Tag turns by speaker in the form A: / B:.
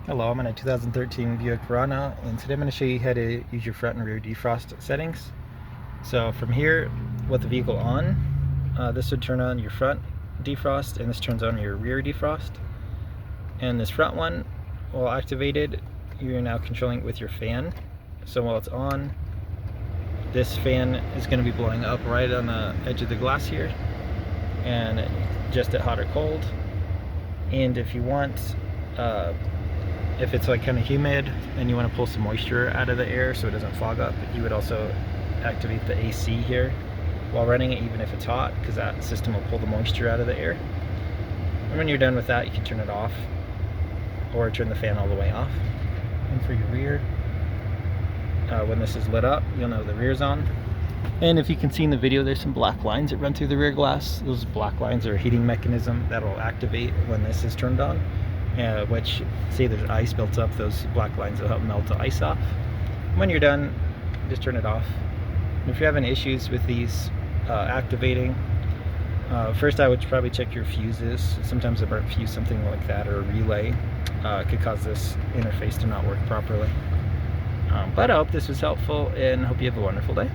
A: Hello, I'm in a 2013 Buick Verano, and today I'm going to show you how to use your front and rear defrost settings. So from here, with the vehicle on, this would turn on your front defrost, and this turns on your rear defrost. And this front one, while activated, you're now controlling it with your fan. So while it's on, this fan is going to be blowing up right on the edge of the glass here, and just at hot or cold. And if you want, if it's like kind of humid and you want to pull some moisture out of the air so it doesn't fog up, you would also activate the AC here while running it, even if it's hot, because that system will pull the moisture out of the air. And when you're done with that, you can turn it off or turn the fan all the way off. And for your rear, when this is lit up, you'll know the rear's on. And if you can see in the video, there's some black lines that run through the rear glass. Those black lines are a heating mechanism that will activate when this is turned on. Which, say there's ice built up, those black lines will help melt the ice off. When you're done, just turn it off. And if you're having issues with these activating, first I would probably check your fuses. Sometimes a burnt fuse, something like that, or a relay could cause this interface to not work properly. But I hope this was helpful, and hope you have a wonderful day.